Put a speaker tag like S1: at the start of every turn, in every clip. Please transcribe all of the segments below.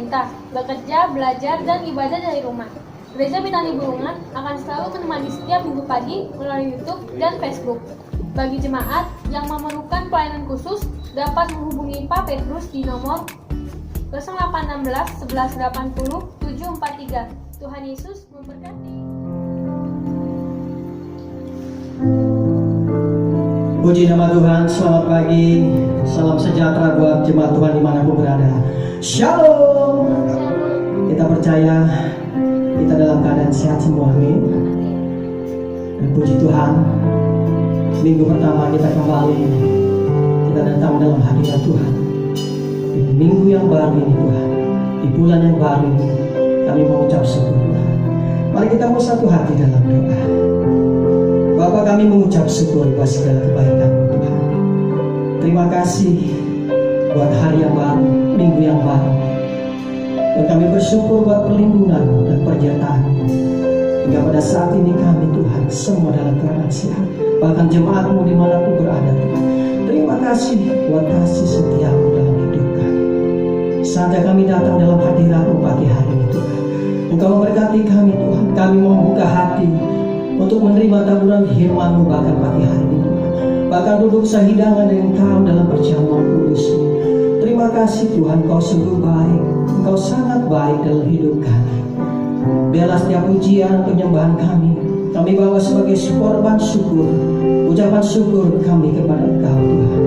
S1: pemerintah, bekerja, belajar, dan ibadah dari rumah. Gereja Bintang di Bulungan akan selalu menemani setiap minggu pagi melalui YouTube dan Facebook. Bagi jemaat yang memerlukan pelayanan khusus, dapat menghubungi Pak Petrus di nomor 0816 1180 743. Tuhan Yesus memberkati.
S2: Puji nama Tuhan, selamat pagi, salam sejahtera buat jemaat Tuhan dimanapun berada. Shalom. Kita percaya kita dalam keadaan sehat semua, amin. Dan puji Tuhan, minggu pertama kita kembali, kita datang dalam hadirat Tuhan. Di minggu yang baru ini Tuhan, di bulan yang baru ini, kami mengucap syukur Tuhan. Mari kita mau satu hati dalam doa. Bapa, kami mengucap syukur buat segala kebaikan-Mu Tuhan. Terima kasih buat hari yang baru, minggu yang baru. Dan kami bersyukur buat perlindungan-Mu dan penyertaan-Mu. Hingga pada saat ini kami Tuhan semua dalam keadaan sehat. Bahkan jemaat-Mu dimanapun berada Tuhan. Terima kasih buat kasih setia-Mu dalam hidup kami. Saatnya kami datang dalam hadirat-Mu pagi hari ini Tuhan. Engkau memberkati kami Tuhan. Kami mau membuka hati untuk menerima taburan firman-Mu bahkan pagi hari ini Tuhan. Bahkan duduk sehidangan dengan Engkau dalam perjamuan kudus-Mu. Terima kasih Tuhan, Engkau sungguh baik. Engkau sangat baik dalam hidup kami. Biarlah setiap pujian penyembahan kami bawa sebagai korban syukur, ucapan syukur kami kepada Engkau Tuhan.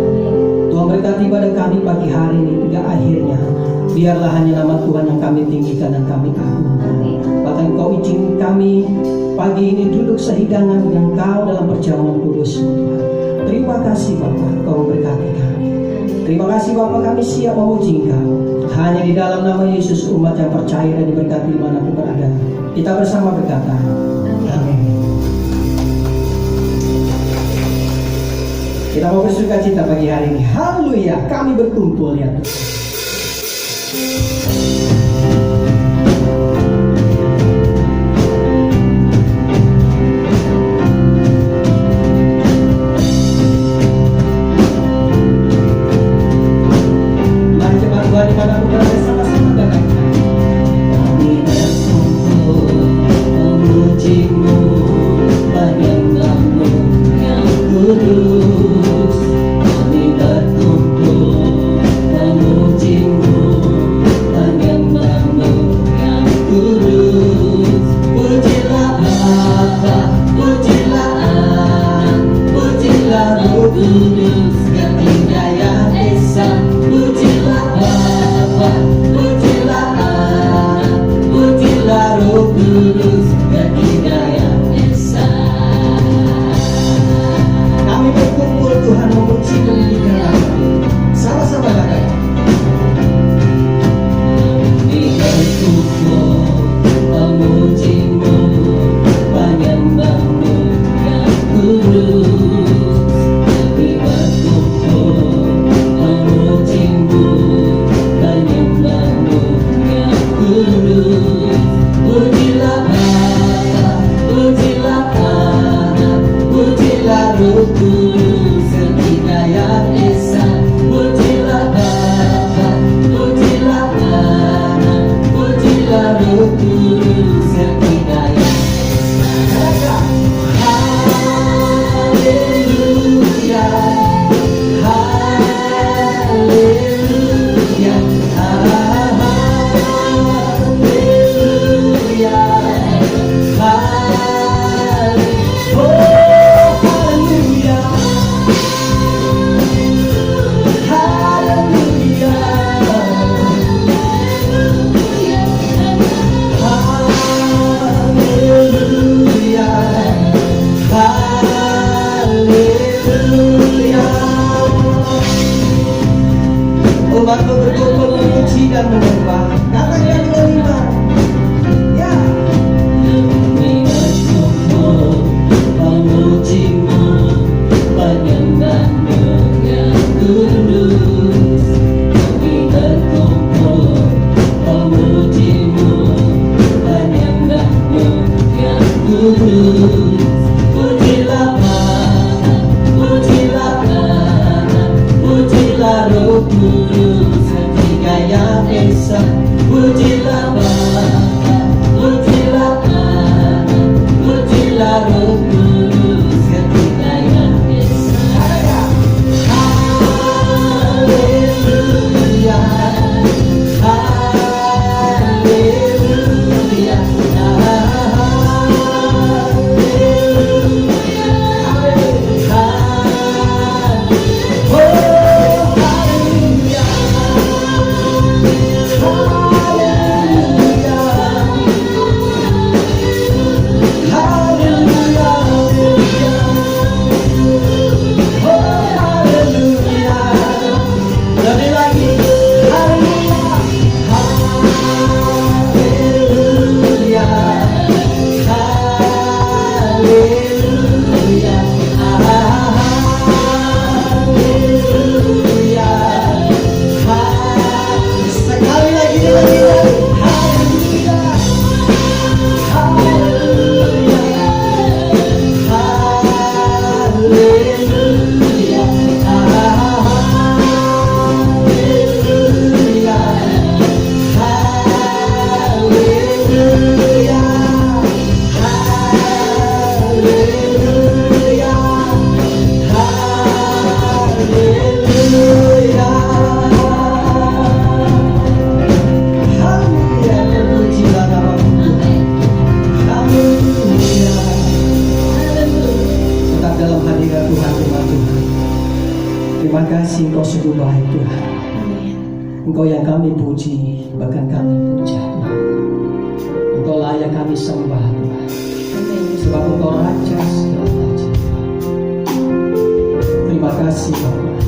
S2: Tuhan berkati pada kami pagi hari ini hingga akhirnya. Biarlah hanya nama Tuhan yang kami tinggikan dan kami agungkan. Bahkan Engkau izin kami pagi ini duduk sehidangan dengan Engkau dalam perjamuan kudus-Mu Tuhan. Terima kasih Bapa, Engkau memberkati kami. Terima kasih Bapa, kami siap memuji Engkau. Hanya di dalam nama Yesus umat yang percaya dan diberkati dimanapun berada. Kita bersama berkata, amin. Kita mau bersuka cita pagi hari ini. Haleluya, kami berkumpul ya Tuhan.
S3: Pujilah Roh Kudus, Ketika yang Esa, puji
S2: kasih Engkau sungguh baik Tuhan. Engkau yang kami puji, bahkan kami puja Tuhan. Engkau layak kami sembah Tuhan. Sebab Engkau Raja segala raja. Terima kasih Bapa.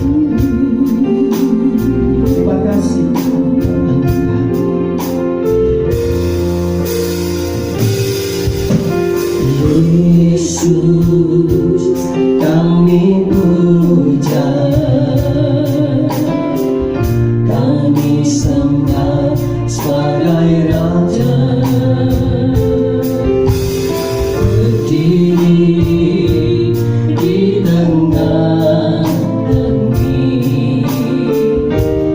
S2: Terima kasih Tuhan. Yesus kami puja, kami sembah sebagai Raja. Berdiri di tengah kami,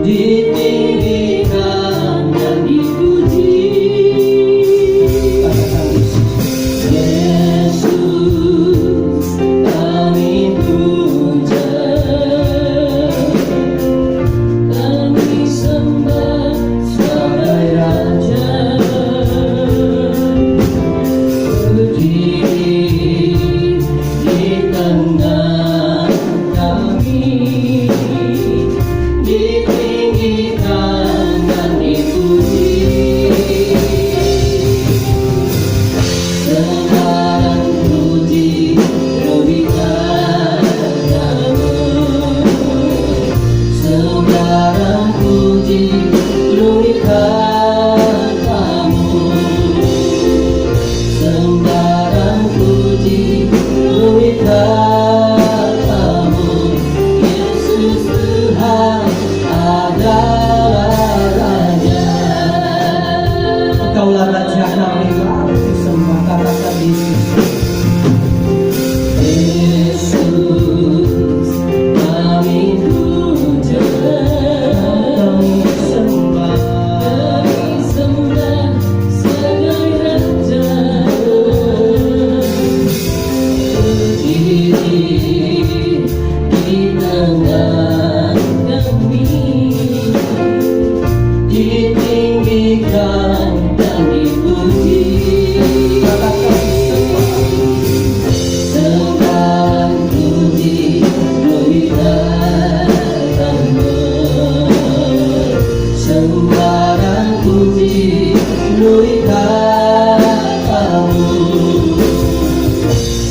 S2: ditinggikan dan dipuji. Yesus kami puja, kami sembah sebagai Raja. Berdiri di tengah kami, ditinggikan dan dipuji. Sekarang puji Rohitamu, sekarang puji Rohitamu, sekarang puji Rohitamu. Yesus Tuhan adalah Raja. Engkaulah Raja kami, kami sembah. Katakan Yesus. Yesus kami puja, kami sembah, sebagai Raja. Berdiri di tengah kami, ditinggikan dan dipuji. Sekarang puji Rohitamu, sekarang puji Rohitamu,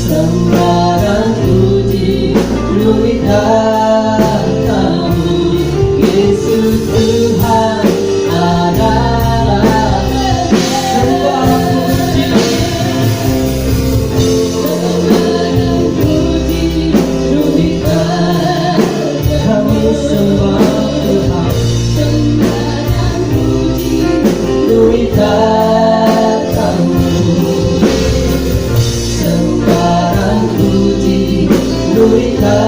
S2: sekarang puji Rohitamu. Yesus Tuhan adalah sekarang puji, sekarang puji Rohitamu. Kami sembah Tuhan, sekarang puji Rohitamu, sekarang puji Rohitamu.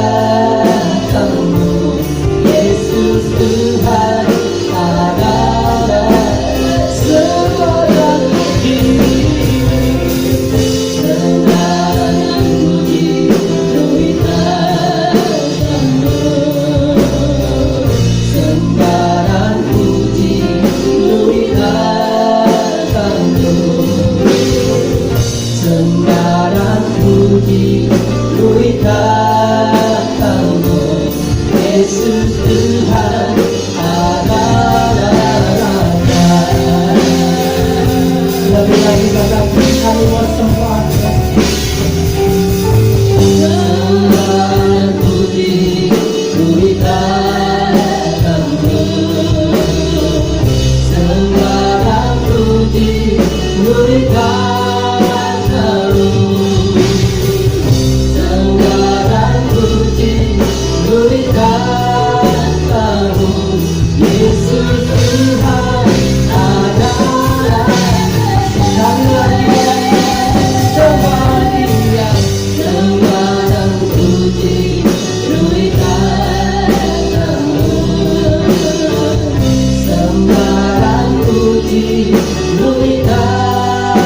S2: Yesus Tuhan adalah sekarang puji, sekarang puji Rohitamu, sekarang puji Rohitamu, sekarang puji Rohitamu. Yesus Tuhan adalah Raja. Lebih lagi katakan kami mau sembah. Sekarang puji Rohitamu, sekarang puji Rohitamu, sekarang puji Rohitamu. Yesus Tuhan adalah. Kami lagi sembah Dia, sekarang puji Rohitamu, sekarang puji Rohitamu,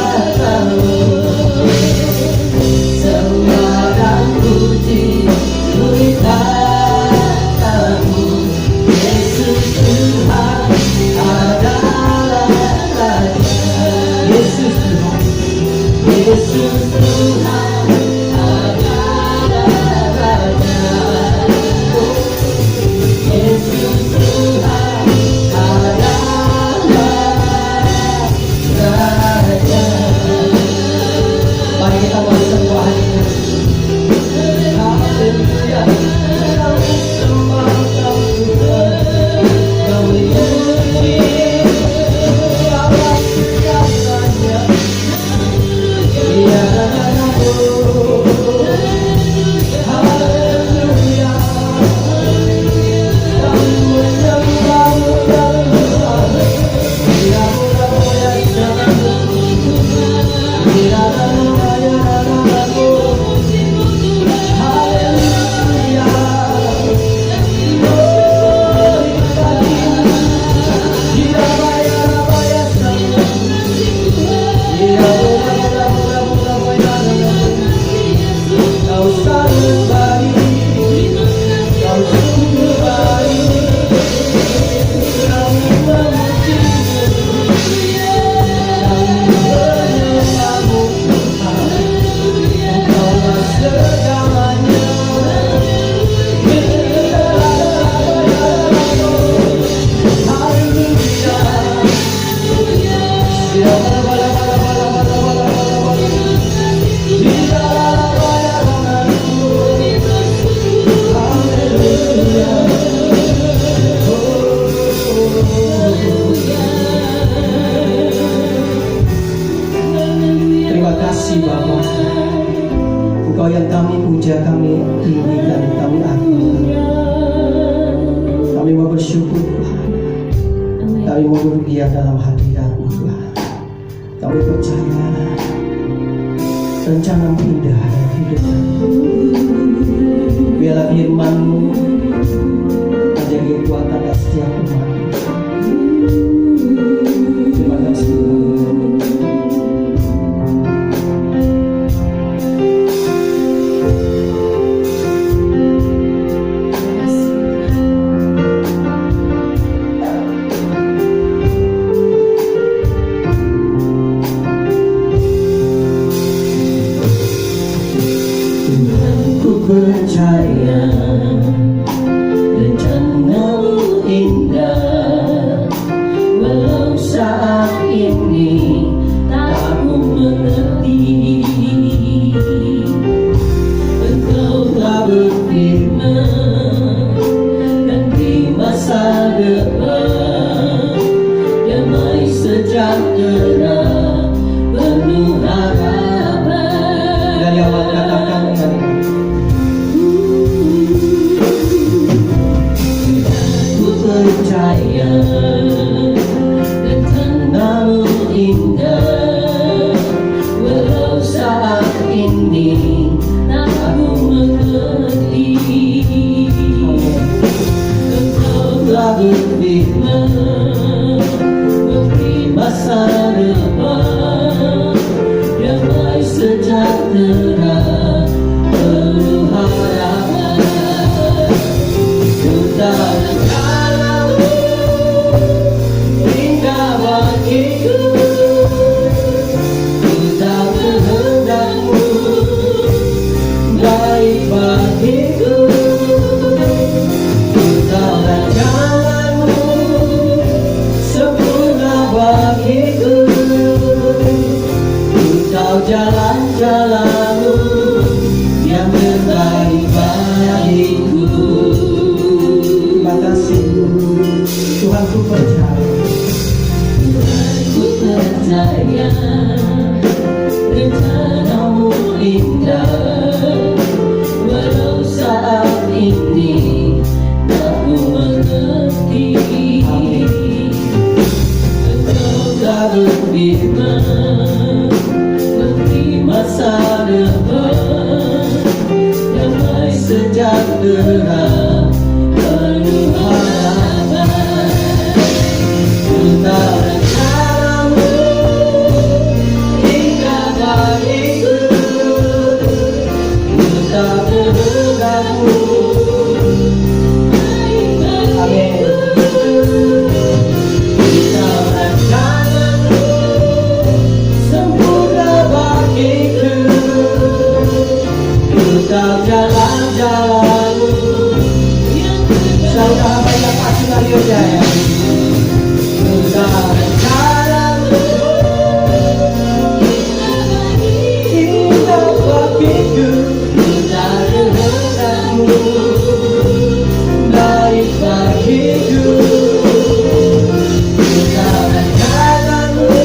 S2: sekarang puji Rohitamu. Yesus Tuhan adalah Raja. Yesus Tuhan, Yesus Tuhan adalah Raja. Mari kita mau sembah Hanya. Haleluya. Kau sembah, kau Tuhan, kau dipuji, atas segalanya. Tiada tandinganmu. Haleluya. Kami menyembahmu ya Tuhan. Tidak boleh janganmu. Tidak ada nama-Mu. Haleluya. Oh, tidak bayar sama. Tidak Kau sangat baik, Kau sungguh baik. Kami memuji-Mu, kami menyembah-Mu Tuhan. Engkaulah segalanya. Haleluya. Terima kasih Bapa, Engkau yang kami puja, kami tinggikan, kami agungkan. Kami mau bersyukur Tuhan, kami mau berdiam dalam hadirat-Mu Tuhan. Kami percaya rencana-Mu indah dalam hidup kami. Biarlah firman-Mu menjadi kekuatan dan setiap umat. Terima kasih Tuhan. Ku percaya rencana-Mu indah, walau saat ini tak ku mengerti. Engkau telah berfirman, dan di masa depan damai sejahtera penuh harapan. Dari awal katakan dengan ku percaya rencana-Mu indah, walau saat ini tak ku mengerti. Engkau telah berfirman, memberi masa depan damai sejahtera penuh harapan. Sudah rencana-Mu indah bagiku, sudah kehendak-Mu baik bagiku. Sudah rencana-Mu sempurna bagiku. Kau jalan-jalan-Mu yang terbaik bagiku. Terima kasih Tuhan, ku percaya. Tuhan, ku percaya rencana-Mu indah, walau saat ini tak ku mengerti. Engkau telah berfirman, memberi masa depan damai sejahtera penuh harapan. Sudah rencana-Mu indah bagiku, sudah kehendak-Mu baik bagiku. Sudah rencana-Mu sempurna bagiku. Sudah jalan-jalan-Mu bagiku, minta kehendakmu, baik bagiku. Minta rencanamu,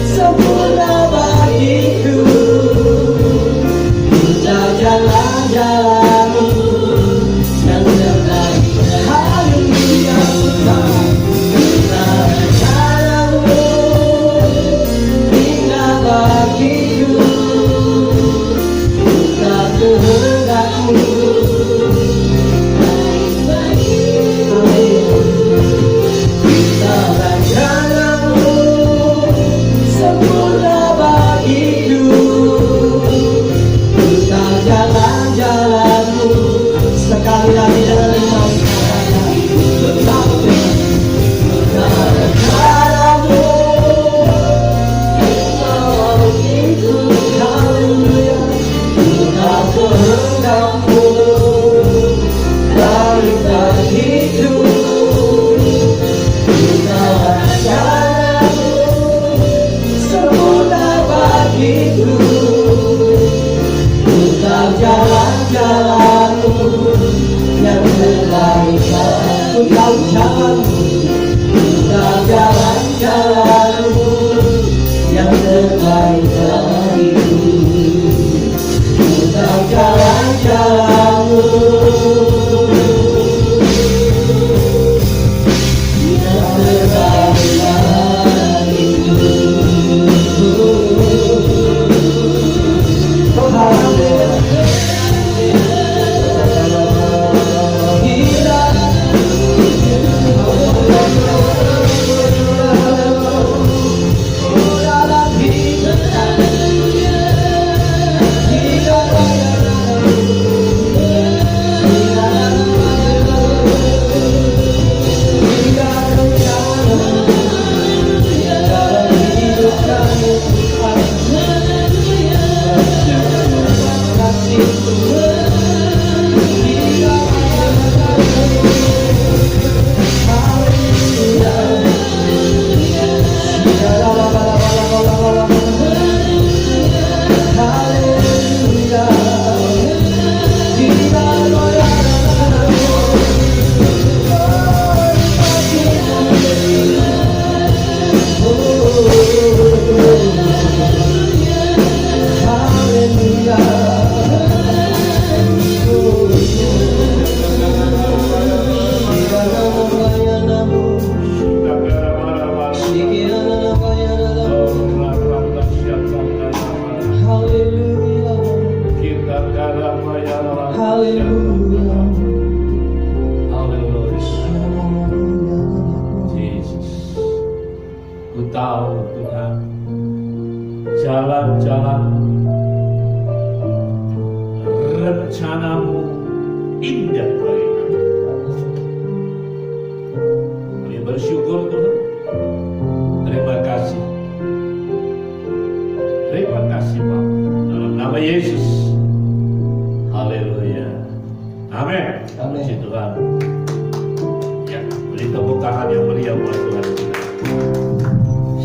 S2: sempurna bagiku. Minta jalan-jalanmu yang terbaik. Haleluya. Minta rencanamu, indah bagiku. Minta kehendakmu, baik bagiku. Minta rencanamu, sempurna bagiku. Minta jalan-jalanmu, sekali lagi dengan iman kata, tetapi minta rencanamu, indah bagiku. Haleluya. Minta kehendakmu, baik bagiku. Minta rencanamu, sempurna bagiku. Minta jalan-jalanmu yang terbaik. Engkau jalanmu, minta jalan-jalanmu yang terbaik bagiku. Minta jalan-jalanmu yang terbaik bagiku.
S3: Ku tahu Tuhan, jalan-jalan rencanamu indah bagi kami. Kami bersyukur Tuhan. Terima kasih. Terima kasih Pak. Dalam nama Yesus. Haleluya. Amin.
S2: Amin.
S3: Puji Tuhan. Ya, beri tepuk tangan yang meriah buat Tuhan kita.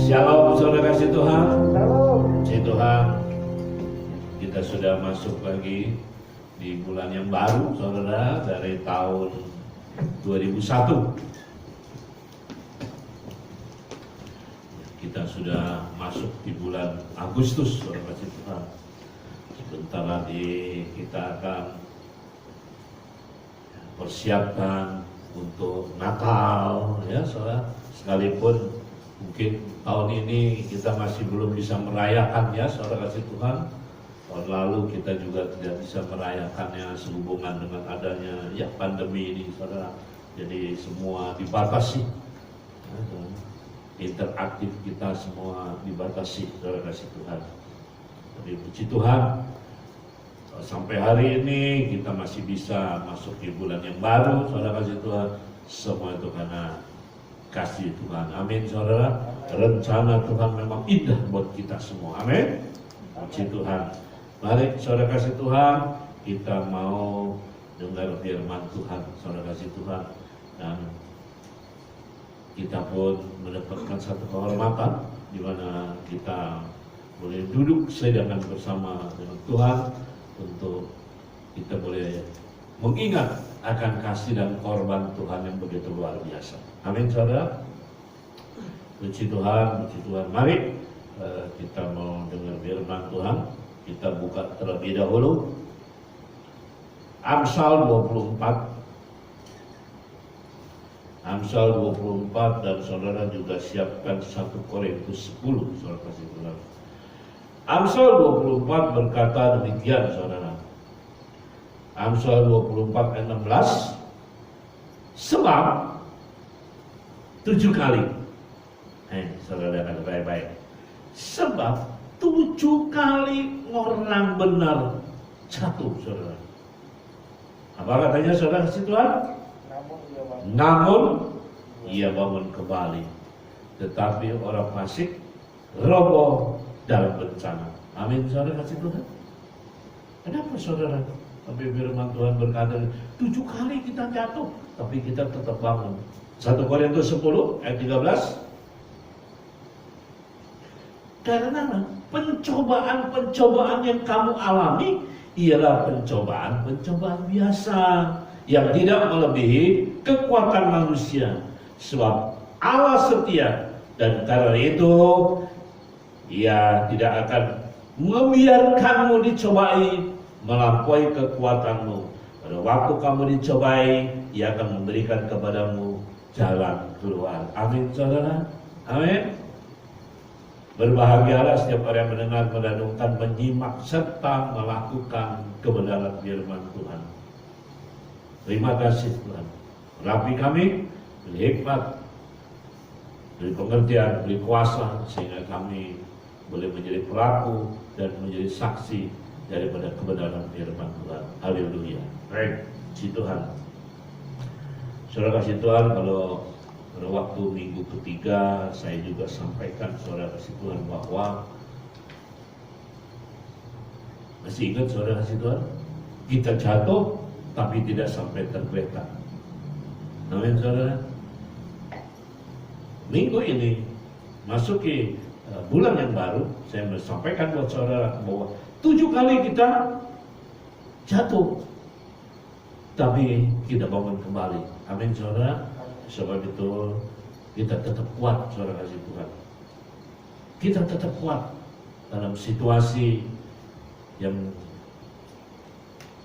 S3: Shalom saudara kasih Tuhan. Puji Tuhan. Kita sudah masuk lagi di bulan yang baru saudara, dari tahun 2001. Kita sudah masuk di bulan Agustus saudara kasih Tuhan. Sebentar lagi kita akan persiapkan untuk Natal ya saudara. Sekalipun mungkin tahun ini kita masih belum bisa merayakan ya saudara kasih Tuhan. Tahun lalu kita juga tidak bisa merayakannya sehubungan dengan adanya ya pandemi ini saudara. Jadi semua dibatasi. Interaktif kita semua dibatasi saudara kasih Tuhan. Tapi puji Tuhan, sampai hari ini kita masih bisa masuk di bulan yang baru saudara kasih Tuhan. Semua itu karena kasih Tuhan. Amin saudara. Rencana Tuhan memang indah buat kita semua. Amin. Puji Tuhan. Mari saudara kasih Tuhan, kita mau dengar firman Tuhan saudara kasih Tuhan. Dan kita pun mendapatkan satu kehormatan di mana kita boleh duduk sedangan bersama dengan Tuhan untuk kita boleh mengingat akan kasih dan korban Tuhan yang begitu luar biasa. Amin, saudara. Puji Tuhan, puji Tuhan. Mari kita mau dengar firman Tuhan. Kita buka terlebih dahulu Amsal 24. Amsal 24 dan saudara juga siapkan 1 Korintus 10, saudara kasih Tuhan. Amsal 24 berkata demikian, saudara. Amsal 24 ayat 16. Sebab 7 kali. Saudara dengar baik-baik. Sebab 7 kali orang benar jatuh, saudara. Apa katanya, saudara kasih Tuhan? Namun ia bangun kembali. Tetapi orang fasik roboh dalam bencana. Amin, saudara kasih Tuhan. Kenapa, saudara? Tapi firman Tuhan berkata 7 kali kita jatuh, tapi kita tetap bangun. 1 Korintus 10 ayat 13. Karena pencobaan-pencobaan yang kamu alami ialah pencobaan-pencobaan biasa yang tidak melebihi kekuatan manusia. Sebab Allah setia, dan karena itu Ia tidak akan membiarkanmu dicobai melampaui kekuatanmu. Pada waktu kamu dicobai, Ia akan memberikan kepadamu jalan keluar. Amin, saudara. Amin. Berbahagialah setiap orang yang mendengar, merenungkan, menyimak serta melakukan kebenaran firman Tuhan. Terima kasih Tuhan. Rapi kami, beri hikmat, beri pengertian, beri kuasa, sehingga kami boleh menjadi pelaku dan menjadi saksi daripada kebenaran firman Tuhan. Haleluya. Baik, puji Tuhan. Saudara kasih Tuhan, kalau pada waktu minggu ketiga saya juga sampaikan, saudara kasih Tuhan, bahwa masih ingat, saudara kasih Tuhan, kita jatuh tapi tidak sampai tergeletak. Amin, saudara. Minggu ini masuki bulan yang baru, saya menyampaikan buat saudara bahwa 7 kali kita jatuh tapi kita bangun kembali. Amin, saudara. Sebab itu kita tetap kuat, saudara kasih Tuhan. Kita tetap kuat dalam situasi yang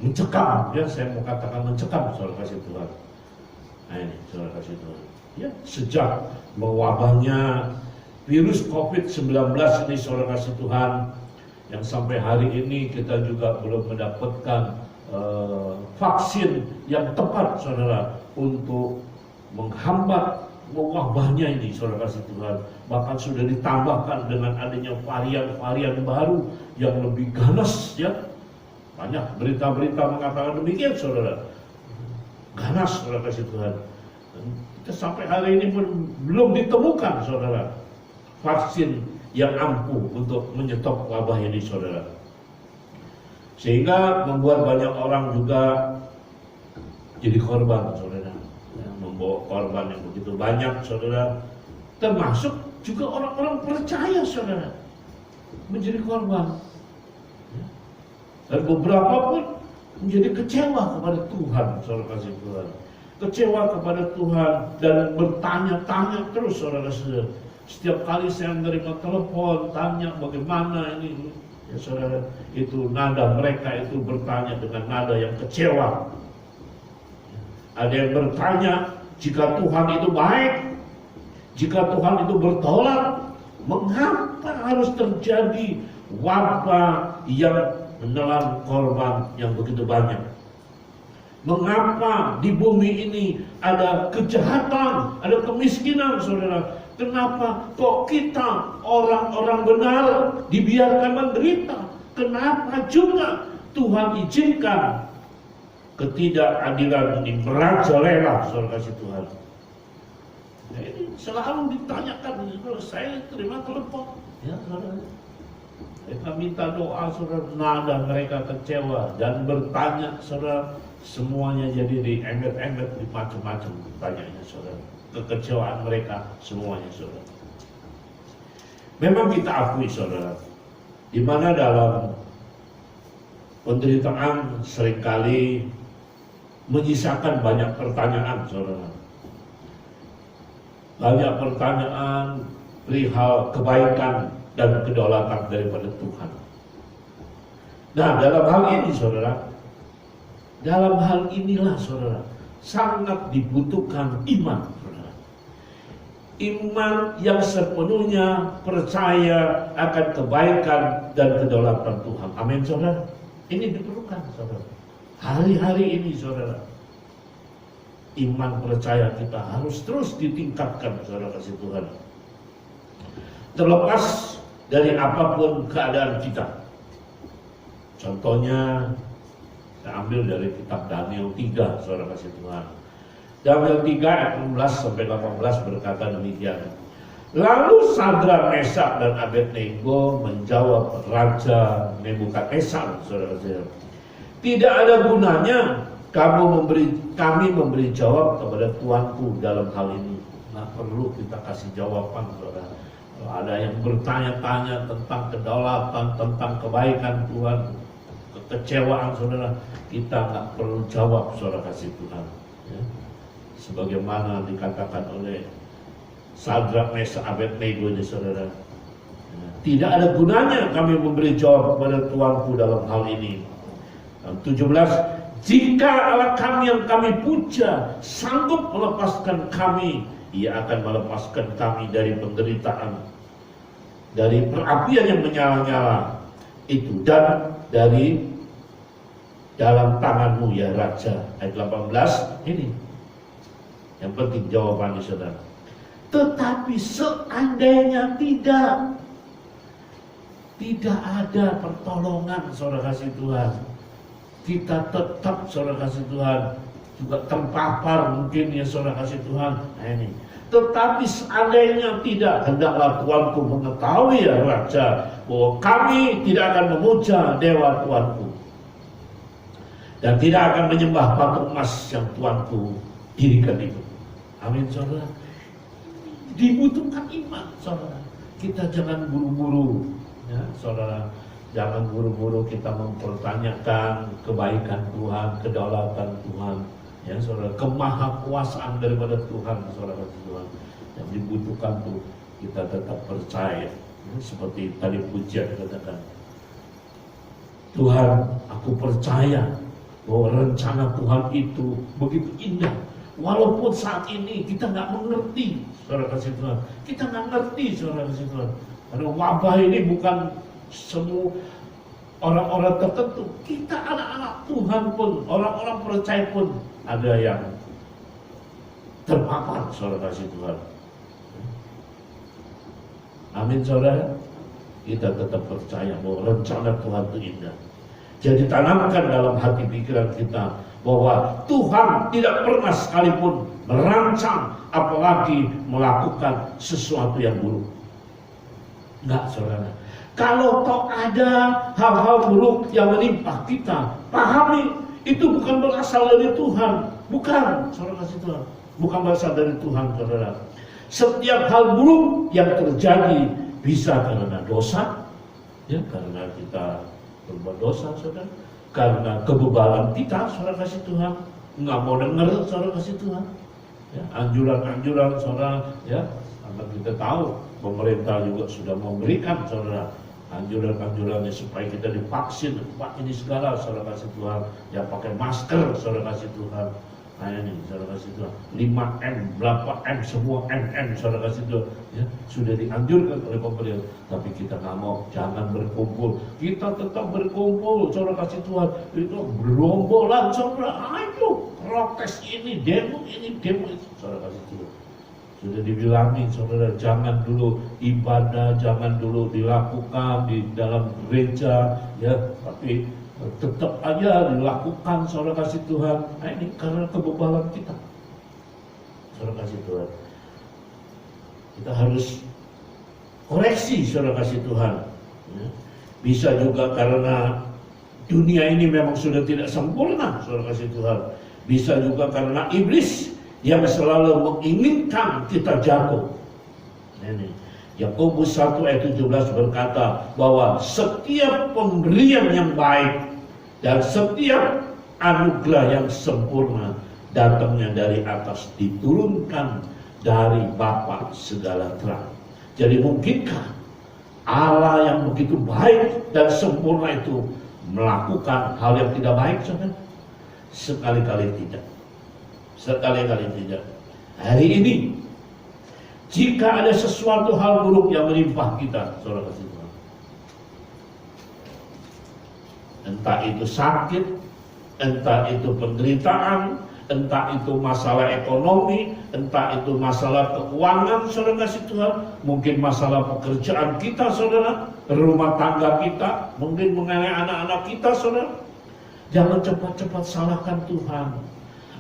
S3: mencekam, ya, saya mau katakan mencekam, saudara kasih Tuhan. Nah ini, saudara kasih Tuhan. Ya, sejak mewabahnya virus COVID-19 ini, saudara kasih Tuhan, yang sampai hari ini kita juga belum mendapatkan vaksin yang tepat, saudara, untuk menghambat wabahnya ini, saudara kasih Tuhan. Bahkan sudah ditambahkan dengan adanya varian-varian baru yang lebih ganas, ya. Banyak berita-berita mengatakan demikian, saudara. Ganas, saudara kasih Tuhan. Dan kita sampai hari ini pun belum ditemukan, saudara, vaksin yang ampuh untuk menyetop wabah ini, saudara. Sehingga membuat banyak orang juga jadi korban, saudara. Membawa korban yang begitu banyak, saudara. Termasuk juga orang-orang percaya, saudara, menjadi korban. Dan beberapa pun menjadi kecewa kepada Tuhan, saudara kasih Tuhan. Kecewa kepada Tuhan dan bertanya-tanya terus, saudara. Setiap kali saya menerima telepon, tanya bagaimana ini, ya saudara, itu nada mereka itu bertanya dengan nada yang kecewa. Ada yang bertanya, jika Tuhan itu baik, jika Tuhan itu bertolak, mengapa harus terjadi wabah yang menelan korban yang begitu banyak? Mengapa di bumi ini ada kejahatan, ada kemiskinan, saudara? Kenapa kok kita orang-orang benar dibiarkan menderita? Kenapa juga Tuhan izinkan ketidakadilan ini merajalela, saudara kasih Tuhan? Ya, ini selalu ditanyakan. Kalau saya terima telepon, ya saudara, mereka minta doa, saudara. Nada mereka kecewa dan bertanya, saudara. Semuanya jadi diembet-embet, di macam-macam tanyanya, saudara. Kekecewaan mereka semuanya, saudara. Memang kita akui, saudara, di mana dalam penderitaan seringkali menyisakan banyak pertanyaan, saudara. Banyak pertanyaan perihal kebaikan dan kedaulatan daripada Tuhan. Nah, dalam hal ini, saudara, dalam hal inilah, saudara, sangat dibutuhkan iman, saudara. Iman yang sepenuhnya percaya akan kebaikan dan kedaulatan Tuhan. Amin, saudara. Ini diperlukan, saudara. Hari-hari ini, saudara, iman percaya kita harus terus ditingkatkan, saudara kasih Tuhan. Terlepas dari apapun keadaan kita. Contohnya, saya ambil dari kitab Daniel 3, saudara kasih Tuhan. Daniel 3 ayat 16 sampai 18 berkata demikian. Lalu Sadrak, Mesak dan Abednego menjawab Raja Nebukadnezar, saudara-saudara, tidak ada gunanya kami memberi jawab kepada Tuanku dalam hal ini. Nah, perlu kita kasih jawaban, saudara. Kalau ada yang bertanya-tanya tentang kedaulatan, tentang kebaikan Tuhan, kekecewaan, saudara, kita nggak perlu jawab, saudara kasih Tuhan. Ya. Sebagaimana dikatakan oleh Sadrak, Mesak, Abednego ini, saudara. Tidak ada gunanya kami memberi jawab kepada Tuanku dalam hal ini. 17, jika Allah kami yang kami puja sanggup melepaskan kami, Ia akan melepaskan kami dari penderitaan, dari perapian yang menyala-nyala itu, dan dari dalam tanganmu ya Raja. Ayat 18 ini yang penting jawabannya, saudara. Tetapi seandainya tidak ada pertolongan, saudara kasih Tuhan, kita tetap, saudara kasih Tuhan, juga terpapar mungkin ya, saudara kasih Tuhan. Nah ini, tetapi seandainya tidak, hendaklah Tuanku mengetahui ya Raja, bahwa kami tidak akan memuja dewa Tuanku dan tidak akan menyembah patung emas yang Tuanku dirikan itu. Amin, saudara. Dibutuhkan iman, saudara. Kita jangan buru-buru, ya, saudara. Jangan buru-buru kita mempertanyakan kebaikan Tuhan, kedaulatan Tuhan, ya, saudara. Kemahakuasaan daripada Tuhan, saudara Tuhan. Yang dibutuhkan tuh kita tetap percaya, ya, seperti tadi pujian katakan. Tuhan, aku percaya bahwa rencana Tuhan itu begitu indah. Walaupun saat ini kita nggak mengerti, saudara kasih Tuhan, kita nggak ngerti, saudara kasih Tuhan. Karena wabah ini bukan semua orang-orang tertentu. Kita anak-anak Tuhan pun, orang-orang percaya pun ada yang terpapar, saudara kasih Tuhan. Amin, saudara. Kita tetap percaya bahwa rencana Tuhan itu indah. Jadi tanamkan dalam hati pikiran kita bahwa Tuhan tidak pernah sekalipun merancang apalagi melakukan sesuatu yang buruk. Enggak, saudara. Kalau toh ada hal-hal buruk yang menimpa kita, pahami itu bukan berasal dari Tuhan. Bukan, saudara kasih Tuhan. Bukan berasal dari Tuhan, saudara. Setiap hal buruk yang terjadi bisa karena dosa, ya, karena kita berbuat dosa, saudara. Karena kebebalan kita, saudara kasih Tuhan, nggak mau dengar, saudara kasih Tuhan. Ya, anjuran-anjuran, saudara, ya, karena kita tahu pemerintah juga sudah memberikan, saudara, anjuran-anjurannya supaya kita divaksin, Pak, ini segala, saudara kasih Tuhan, ya pakai masker, saudara kasih Tuhan. Nah ini, saudara kasih Tuhan, 5M, berapa M, semua MM, saudara kasih Tuhan, ya, sudah dianjurkan oleh pemerintah. Tapi kita nggak mau, jangan berkumpul. Kita tetap berkumpul, saudara kasih Tuhan. Itu berombolan, saudara, ayo protes ini, demo itu, saudara kasih Tuhan. Sudah dibilangin, saudara, jangan dulu ibadah, jangan dulu dilakukan di dalam gereja, ya, tapi tetap aja dilakukan, saudara kasih Tuhan. Nah ini karena kebebalan kita, saudara kasih Tuhan. Kita harus koreksi, saudara kasih Tuhan, ya. Bisa juga karena dunia ini memang sudah tidak sempurna, saudara kasih Tuhan. Bisa juga karena iblis yang selalu menginginkan kita jatuh. Ini. Yakobus 1 ayat 17 berkata bahwa setiap pemberian yang baik dan setiap anugerah yang sempurna datangnya dari atas, diturunkan dari Bapa segala terang. Jadi mungkinkah Allah yang begitu baik dan sempurna itu melakukan hal yang tidak baik, saudara? Sekali-kali tidak. Sekali-kali tidak. Hari ini, jika ada sesuatu hal buruk yang menimpa kita, saudara kasih Tuhan, entah itu sakit, entah itu penderitaan, entah itu masalah ekonomi, entah itu masalah keuangan, saudara kasih Tuhan, mungkin masalah pekerjaan kita, saudara, rumah tangga kita, mungkin mengenai anak-anak kita, saudara. Jangan cepat-cepat salahkan Tuhan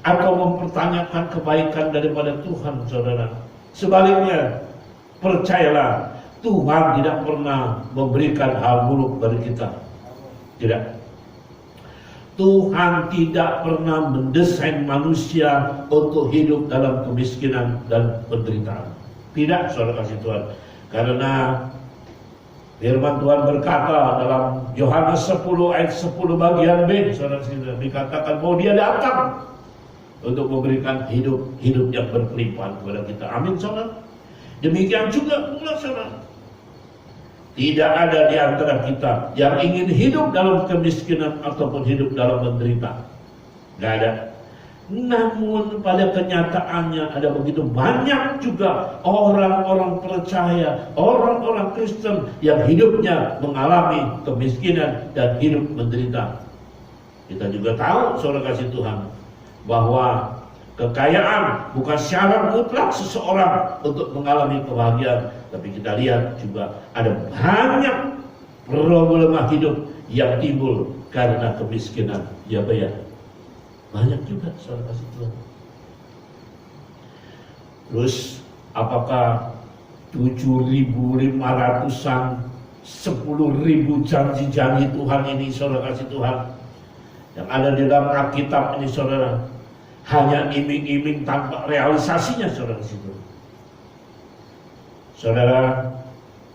S3: atau mempertanyakan kebaikan daripada Tuhan, saudara. Sebaliknya, percayalah, Tuhan tidak pernah memberikan hal buruk bagi kita. Tidak. Tuhan tidak pernah mendesain manusia untuk hidup dalam kemiskinan dan penderitaan. Tidak, saudara kasih Tuhan. Karena firman Tuhan berkata dalam Yohanes 10 ayat 10 bagian B, saudara kasih Tuhan, dikatakan bahwa Dia datang untuk memberikan hidup yang berkelimpahan kepada kita. Amin, saudara. Demikian juga pula, saudara, tidak ada di antara kita yang ingin hidup dalam kemiskinan ataupun hidup dalam menderita. Tidak ada. Namun pada kenyataannya ada begitu banyak juga orang-orang percaya, orang-orang Kristen yang hidupnya mengalami kemiskinan dan hidup menderita. Kita juga tahu, saudara kasih Tuhan, bahwa kekayaan bukan syarat mutlak seseorang untuk mengalami kebahagiaan. Tapi kita lihat juga ada banyak problema hidup yang timbul karena kemiskinan. Ya, bayar. Banyak juga, saudara kasih Tuhan. Terus apakah 7.500-an 10.000 janji-janji Tuhan ini, saudara kasih Tuhan, yang ada di dalam Alkitab ini, saudara, hanya iming-iming tanpa realisasinya, saudara kasih Tuhan? Saudara,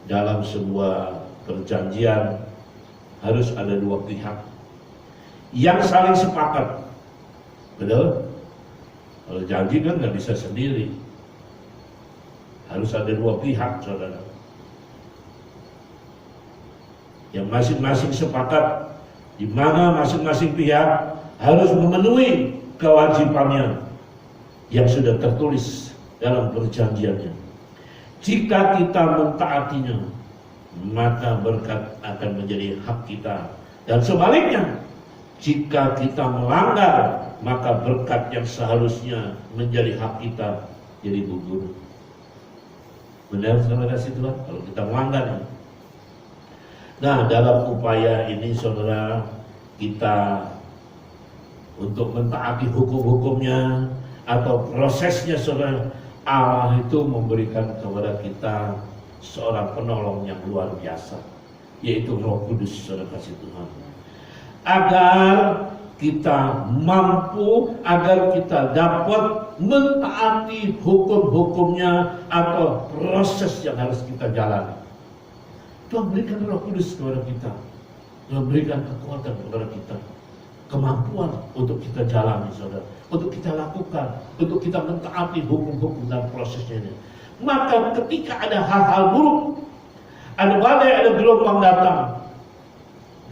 S3: dalam sebuah perjanjian harus ada dua pihak yang saling sepakat. Betul? Kalau janji kan nggak bisa sendiri. Harus ada dua pihak, saudara, yang masing-masing sepakat, di mana masing-masing pihak harus memenuhi kewajibannya yang sudah tertulis dalam perjanjiannya. Jika kita mentaatinya, maka berkat akan menjadi hak kita. Dan sebaliknya, jika kita melanggar, maka berkat yang seharusnya menjadi hak kita jadi gugur. Benar, saudara kasih Tuhan, kalau kita melanggar. Nah, dalam upaya ini, saudara, kita untuk mentaati hukum-hukumnya atau prosesnya, saudara, Allah itu memberikan kepada kita seorang penolong yang luar biasa, yaitu Roh Kudus, saudara kasih Tuhan, agar kita mampu, agar kita dapat mentaati hukum-hukumnya atau proses yang harus kita jalani. Tuhan berikan Roh Kudus kepada kita, Tuhan berikan kekuatan kepada kita, kemampuan untuk kita jalani, saudara, untuk kita lakukan, untuk kita mentaati hukum-hukum dan prosesnya ini. Maka ketika ada hal-hal buruk, ada badai, ada gelombang datang,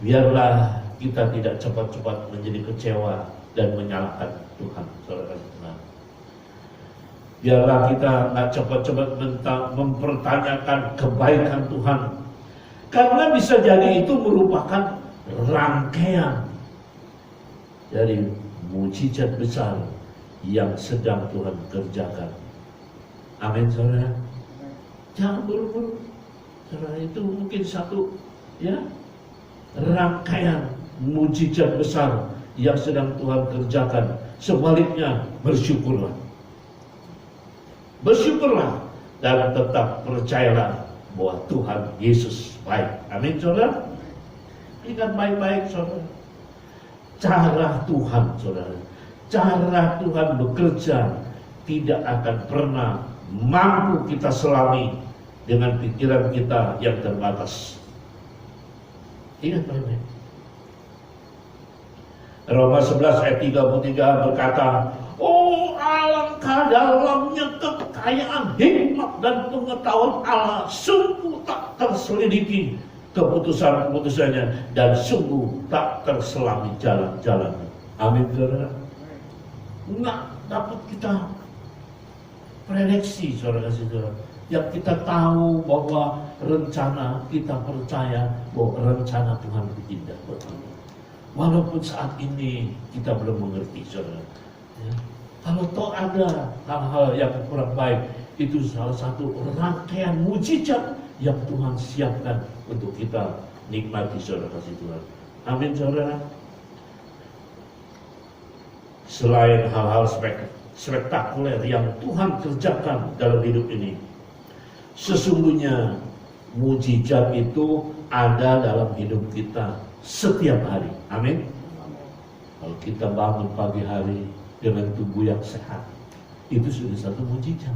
S3: biarlah kita tidak cepat-cepat menjadi kecewa dan menyalahkan Tuhan, saudara Tuhan. Biarlah kita nggak cepat-cepat mempertanyakan kebaikan Tuhan, karena bisa jadi itu merupakan rangkaian dari mujizat besar yang sedang Tuhan kerjakan. Amin, saudara. Jangan buru-buru, saudara. Itu mungkin satu, ya, rangkaian mujizat besar yang sedang Tuhan kerjakan. Sebaliknya, bersyukurlah. Bersyukurlah dan tetap percayalah bahwa Tuhan Yesus baik. Amin, saudara. Ingat baik-baik, saudara. Cara Tuhan, saudara, cara Tuhan bekerja tidak akan pernah mampu kita selami dengan pikiran kita yang terbatas. Ingat baik-baik. Roma 11 ayat 33 berkata, oh alangkah dalamnya kekayaan hikmat dan pengetahuan Allah, sungguh tak terselidiki keputusan-keputusannya, dan sungguh tak terselami jalan-jalannya. Amin, saudara. Nggak dapat kita prediksi, saudara-saudara. Yang kita tahu bahwa rencana, kita percaya bahwa rencana Tuhan itu indah buat kita. Walaupun saat ini kita belum mengerti, saudara. Ya. Kalau toh ada hal-hal yang kurang baik, itu salah satu rangkaian mujizat yang Tuhan siapkan untuk kita nikmati, saudara kasih Tuhan. Amin, saudara. Selain hal-hal spektakuler yang Tuhan kerjakan dalam hidup ini, sesungguhnya mujizat itu ada dalam hidup kita setiap hari. Amin. Kalau kita bangun pagi hari dengan tubuh yang sehat, itu sudah satu mujizat.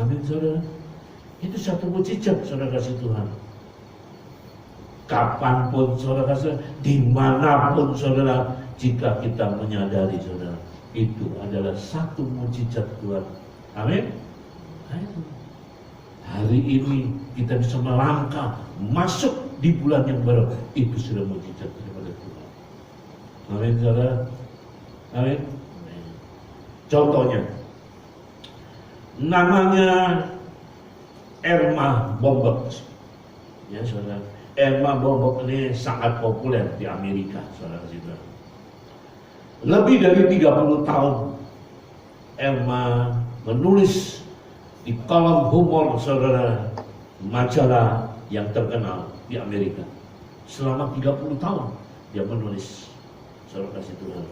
S3: Amin, saudara. Itu satu mujizat, saudara kasih Tuhan. Kapanpun saudara kasih, dimanapun saudara, jika kita menyadari, saudara, itu adalah satu mujizat Tuhan. Amin. Hari ini kita bisa melangkah masuk di bulan yang baru, itu sudah mujizat daripada Tuhan. Amin, saudara. Amin. Contohnya, namanya Erma Bombeck. Ya, saudara. Erma Bombeck ini sangat populer di Amerika, saudara. Lebih dari 30 tahun Erma menulis di kolom humor, saudara, majalah yang terkenal di Amerika. Selama 30 tahun dia menulis, saudara kasih Tuhan.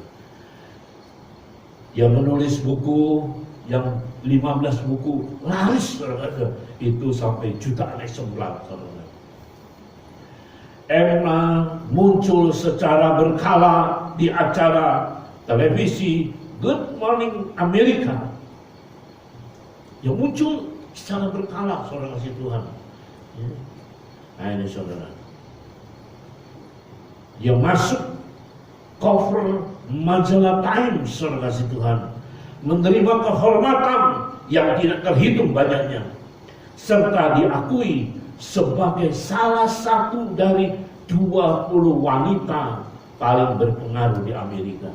S3: Dia menulis buku yang 15 buku laris, saudara, itu sampai jutaan eksemplar, saudara. Emma muncul secara berkala di acara televisi Good Morning America. Yang muncul secara berkala, saudara kasih Tuhan. Nah ini, saudara. Dia masuk cover majalah Time, saudara kasih Tuhan. Menerima kehormatan yang tidak terhitung banyaknya, serta diakui sebagai salah satu dari 20 wanita paling berpengaruh di Amerika.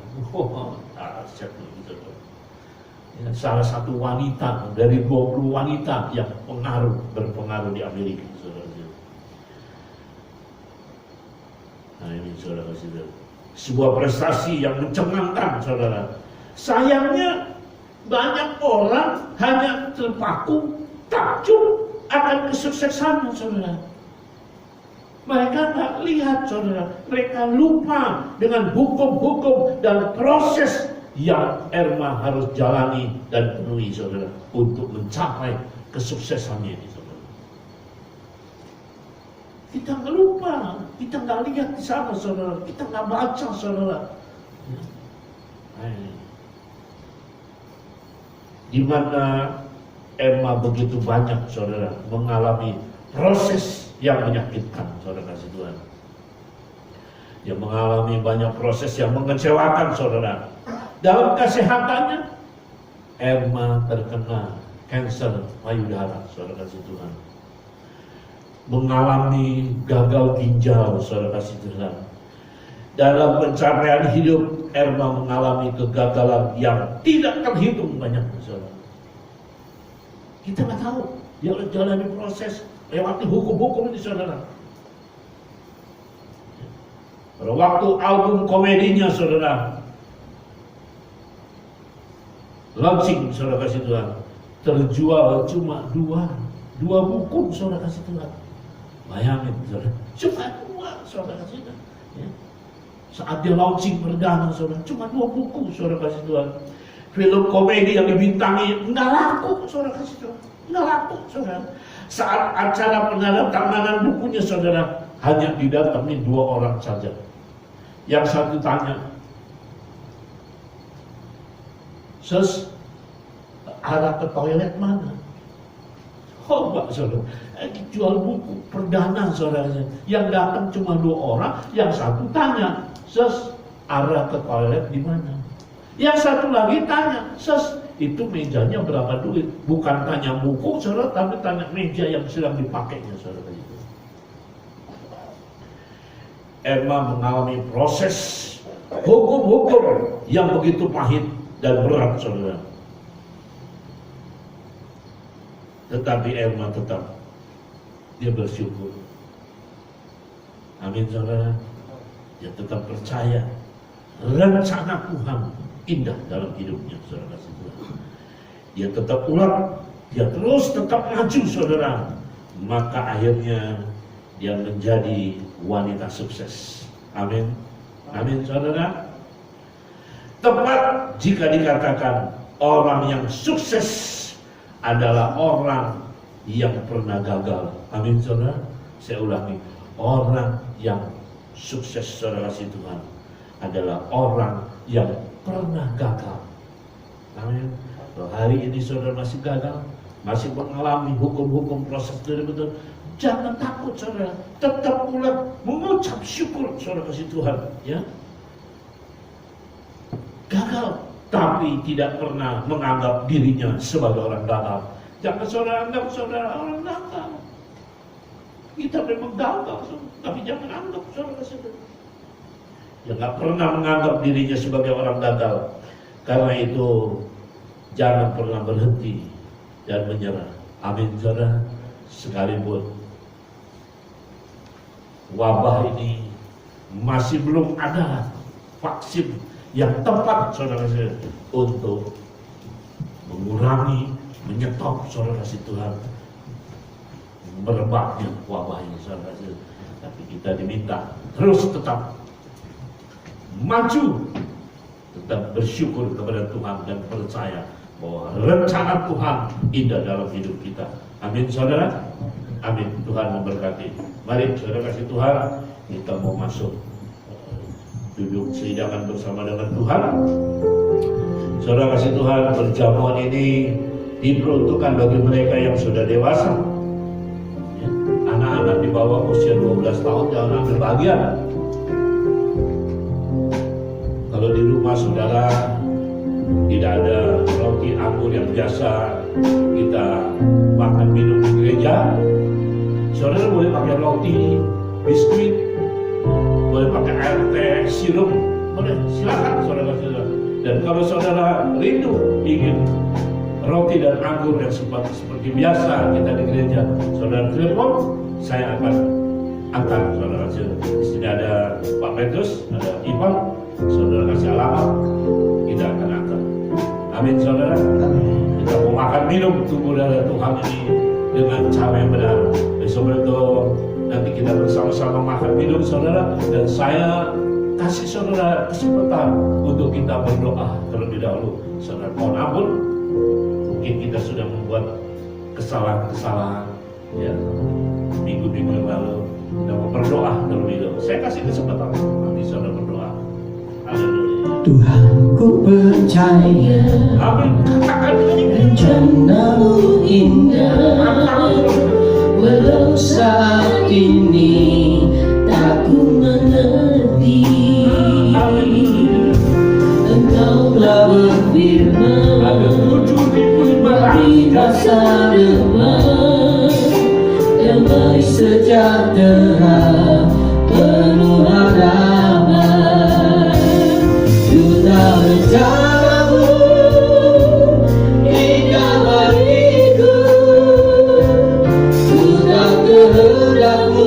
S3: Salah satu wanita dari 20 wanita yang berpengaruh di Amerika, saudara. Nah ini, saudara, sebuah prestasi yang mencengangkan, saudara. Sayangnya banyak orang hanya terpaku takjub akan kesuksesannya, saudara. Mereka nggak lihat, saudara. Mereka lupa dengan hukum-hukum dan proses yang Erma harus jalani dan penuhi, saudara, untuk mencapai kesuksesannya ini, saudara. Kita nggak lupa, kita nggak lihat di sana, saudara. Kita nggak baca, saudara. Di mana Emma begitu banyak, saudara, mengalami proses yang menyakitkan, saudara kasih Tuhan. Dia mengalami banyak proses yang mengecewakan, saudara. Dalam kesehatannya, Emma terkena kanker payudara, saudara kasih Tuhan. Mengalami gagal ginjal, saudara kasih Tuhan. Dalam pencapaian hidup, Erma mengalami kegagalan yang tidak terhitung banyak, saudara. Kita nggak tahu, dia jalani proses, lewati hukum-hukum ini, saudara. Pada waktu album komedinya, saudara, launching, saudara kasih Tuhan, terjual cuma dua buku, saudara kasih Tuhan. Bayangin, saudara, cuma dua, saudara kasih Tuhan. Ya. Saat dia launching perdana, saudara, cuma 2 buku, saudara kasih Tuhan. Film komedi yang dibintangi nggak laku, saudara kasih Tuhan, nggak laku, saudara. Saat acara penandatanganan bukunya, saudara, hanya didatangi 2 orang saja. Yang satu tanya, "Sus, arah ke toilet mana?" Coba saudara, jual buku perdana saudara, yang datang cuma 2 orang, yang satu tanya, arah ke toilet di mana? Yang satu lagi tanya, itu mejanya berapa duit? Bukan tanya buku saudara, tapi tanya meja yang sedang dipakainya saudara itu. Emma mengalami proses hukum-hukum yang begitu pahit dan berat saudara. Tetapi Emma tetap dia bersyukur. Amin saudara. Dia tetap percaya rencana Tuhan indah dalam hidupnya saudara. Dia tetap ulang, dia terus tetap maju saudara. Maka akhirnya dia menjadi wanita sukses. Amin. Amin saudara. Tepat jika dikatakan orang yang sukses adalah orang yang pernah gagal. Amin saudara. Saya ulangi, orang yang sukses saudara kasih Tuhan adalah orang yang pernah gagal. Amin. Kalau hari ini saudara masih gagal, masih mengalami hukum-hukum proses dari betul, jangan takut saudara, tetap ulang mengucap syukur saudara kasih Tuhan, ya. Gagal, tapi tidak pernah menganggap dirinya sebagai orang gagal. Jangan saudara anggap saudara orang gagal. Kita memang gagal, tapi jangan anggap saudara saudara. Yang nggak pernah menganggap dirinya sebagai orang gagal. Karena itu jangan pernah berhenti dan menyerah. Amin saudara. Sekalipun wabah ini masih belum ada vaksin yang tepat saudara untuk mengurangi, menyetop saudara kasih Tuhan merebaknya wabah ini saudara. Tapi kita diminta terus tetap maju, tetap bersyukur kepada Tuhan dan percaya bahwa rencana Tuhan indah dalam hidup kita. Amin saudara. Amin. Tuhan memberkati. Mari saudara kasih Tuhan, kita mau masuk duduk sehidangan bersama dengan Tuhan. Saudara kasih Tuhan, perjamuan ini diperuntukkan bagi mereka yang sudah dewasa, ya. Anak-anak di bawah usia 12 tahun jangan ambil bagian. Kalau di rumah saudara tidak ada roti anggur yang biasa kita makan minum di gereja, saudara boleh pakai roti, biskuit, boleh pakai air teh, sirup, boleh, silakan saudara-saudara. Dan kalau saudara rindu ingin roti dan anggur yang seperti biasa kita di gereja, saudara telepon, saya akan antar saudara. Di sini ada Pak Petrus, ada Ivan, saudara kasih alamat, kita akan antar. Amin saudara. Kita mau makan minum tubuh darah Tuhan ini dengan cara yang benar. Besok itu nanti kita bersama-sama makan minum saudara, dan saya kasih saudara kesempatan untuk kita berdoa terlebih dahulu. Saudara mohon ampun, mungkin kita sudah membuat kesalahan-kesalahan ya minggu-minggu yang lalu. Kita mau berdoa terlebih dahulu. Saya kasih kesempatan nanti saudara berdoa. Haleluya.
S2: Tuhan ku percaya
S3: Amin. Katakan
S2: rencana-Mu indah, walau saat ini tak ku mengerti. Engkaulah berfirman di masa depan, damai sejahtera penuh harapan. Sudah rencana-Mu indah bagiku, sudah kehendak-Mu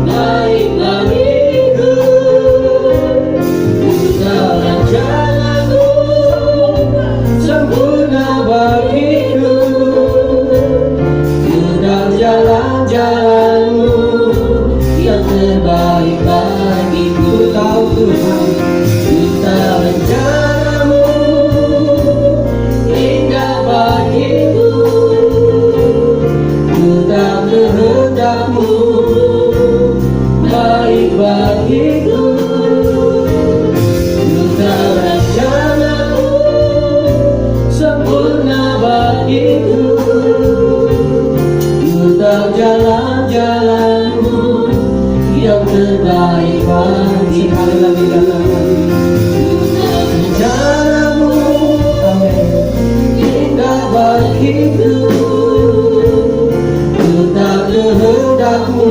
S2: baik bagiku. Sudah rencana-Mu sempurna bagiku, sudah jalan-jalan-Mu yang terbaik bagiku. Tahu Tuhan, sudah rencana-Mu indah bagiku, sudah kehendak-Mu baik bagiku. Sudah rencana-Mu sempurna bagiku, baik-baik. Sekali lagi katakan rencanamu, amin, indah bagiku. Tetap kehendakmu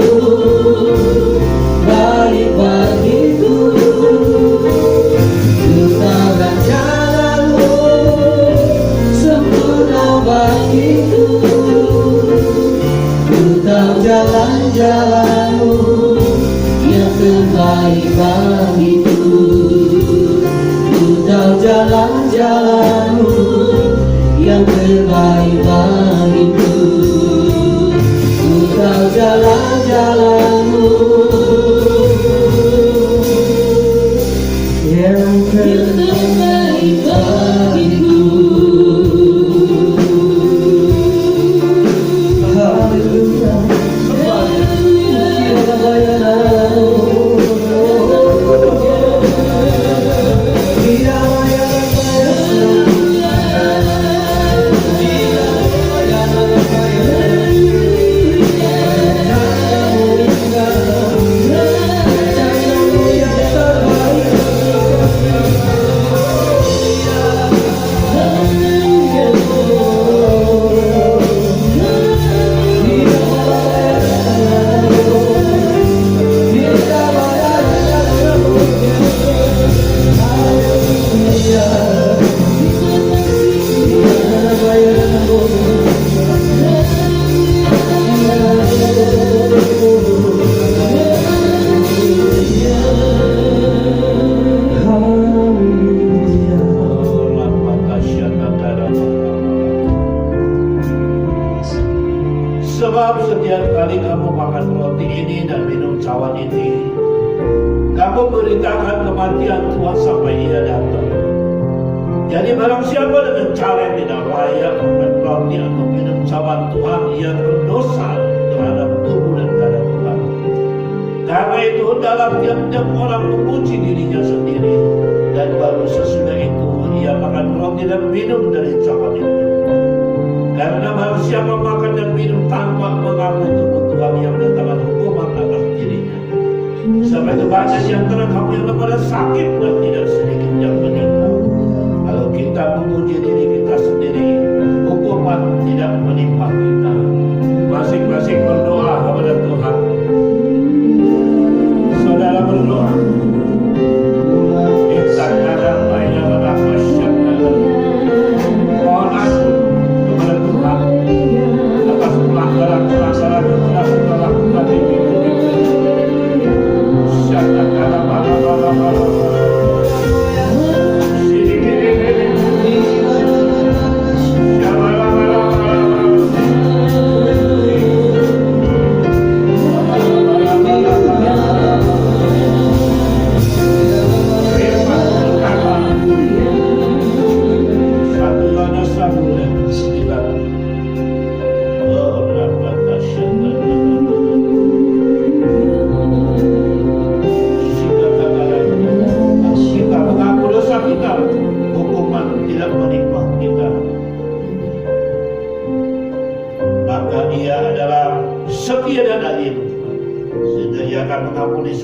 S2: baik bagiku. Tetap rencanamu sempurna bagiku. Tetap jalan-jalanmu yang terbaik bagiku. Tetap jalan-jalanmu yang terbaik bagiku. Tetap jalan-jalanmu yang terbaik bagiku. Haleluya.
S3: Sebab setiap kali kamu makan roti ini dan minum cawan ini, kamu beritakan kematian Tuhan sampai Ia datang. Jadi barang siapa dengan cara yang tidak layak makan roti atau minum cawan Tuhan, ia berdosa terhadap tubuh dan darah Tuhan. Karena itu dalam tiap-tiap orang memuji dirinya sendiri, dan baru sesudah itu ia makan roti dan minum dari cawan itu. Karena barang siapa makan dan minum tanpa mengaku tubuh Tuhan, ia mendatangkan hukuman atas dirinya. Sebab itu banyak di antara kamu yang lemah sakit dan tidak sedikit yang meninggal. Kalau kita memuji diri kita sendiri, hukuman tidak menimpa kita. Masing-masing berdoa kepada Tuhan. Saudara berdoa. Mohon ampun kepada Tuhan atas pelanggaran-pelanggaran yang telah kita lakukan di hidup kita.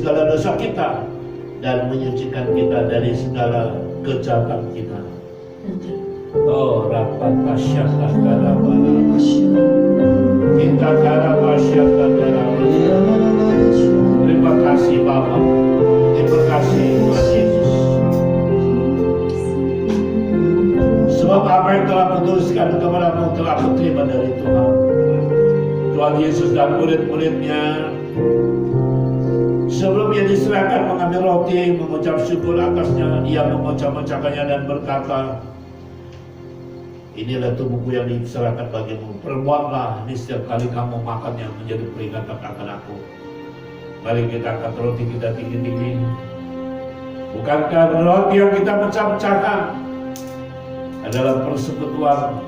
S3: Segala dosa kita dan menyucikan kita dari segala kejahatan kita. Oh, rapat masyarakat darabala, kita darah masyarakat darabala. Terima kasih Bapa, terima kasih Tuhan Yesus. Sebab apa yang telah kutuliskan kepadamu telah kuterima dari Tuhan. Tuhan Yesus dan murid-muridnya sebelum ia diserahkan mengambil roti, mengucap syukur atasnya, ia memecah-mecahkannya dan berkata, inilah tubuhku yang diserahkan bagimu. Perbuatlah ini setiap kali kamu makannya menjadi peringatan akan aku. Mari kita angkat roti kita tinggi-tinggi. Bukankah roti yang kita pecah-pecahkan adalah persekutuan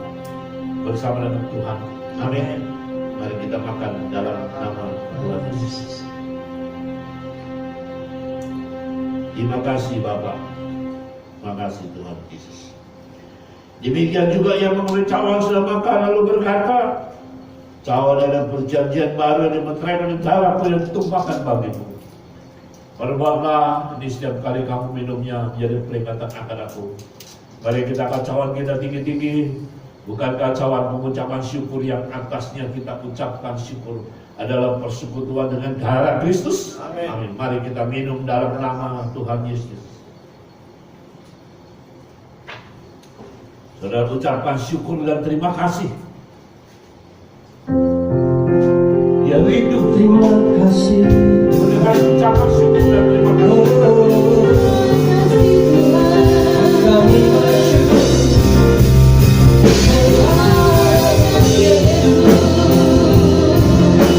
S3: bersama dengan Tuhan? Amin. Mari kita makan dalam nama Tuhan Yesus. Terima kasih Bapak. Terima kasih Tuhan Yesus. Demikian juga yang mengambil cawan sudah makan lalu berkata, cawan adalah perjanjian baru yang dimeteraikan darahku yang ditumpahkan bagimu. Perbuatlah ini setiap kali kamu minumnya menjadi peringatan akan aku. Mari kita kacauan kita tinggi-tinggi, bukan kacauan pengucapan syukur yang atasnya kita ucapkan syukur adalah persekutuan dengan darah Kristus. Amin. Mari kita minum dalam nama Tuhan Yesus. Saudara ucapkan syukur dan terima kasih. Dia rindu.
S2: Terima kasih.
S3: Dengan ucapan syukur dan terima kasih.
S2: Kami bersyukur.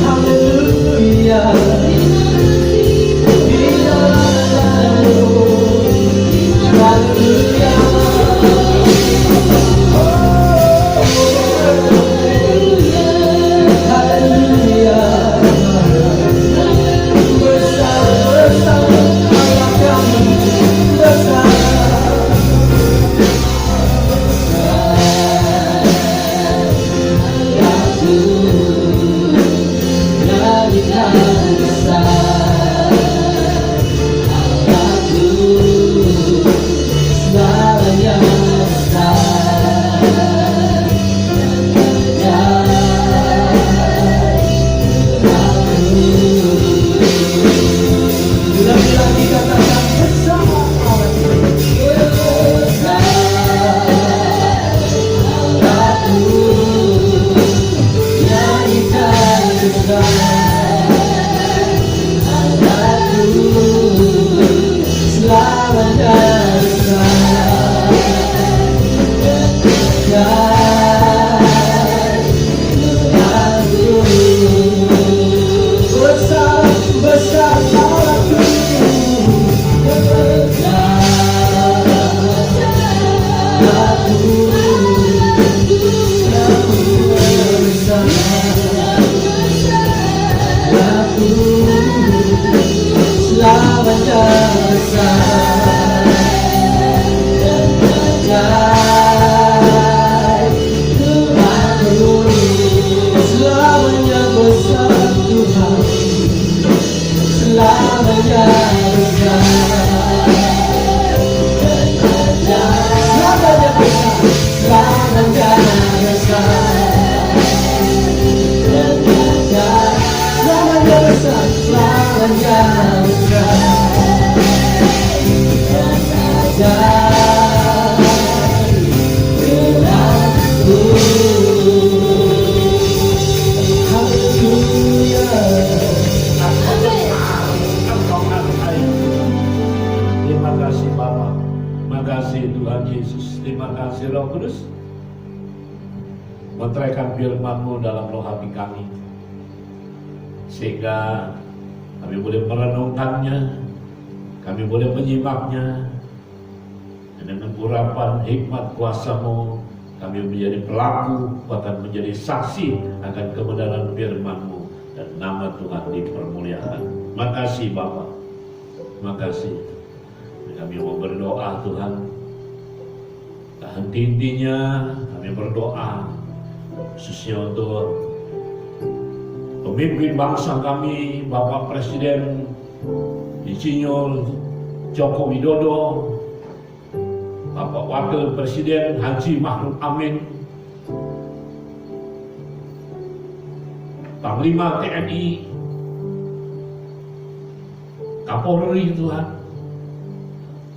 S2: Haleluya. Di dalam namamu. Haleluya. Haleluya. Bersama Allah kami bersama.
S3: Meteraikan firman-Mu dalam roh hati kami, sehingga kami boleh merenungkannya, kami boleh menyimaknya, dan dengan urapan hikmat kuasa-Mu kami menjadi pelaku, bahkan menjadi saksi akan kebenaran firman-Mu, dan nama Tuhan dipermuliakan. Makasih Bapa, makasih. Kami mau berdoa Tuhan, tak henti-hentinya kami berdoa khususnya untuk pemimpin bangsa kami, Bapak Presiden Insinyur Joko Widodo, Bapak Wakil Presiden Haji Ma'ruf Amin, Panglima TNI, Kapolri Tuhan,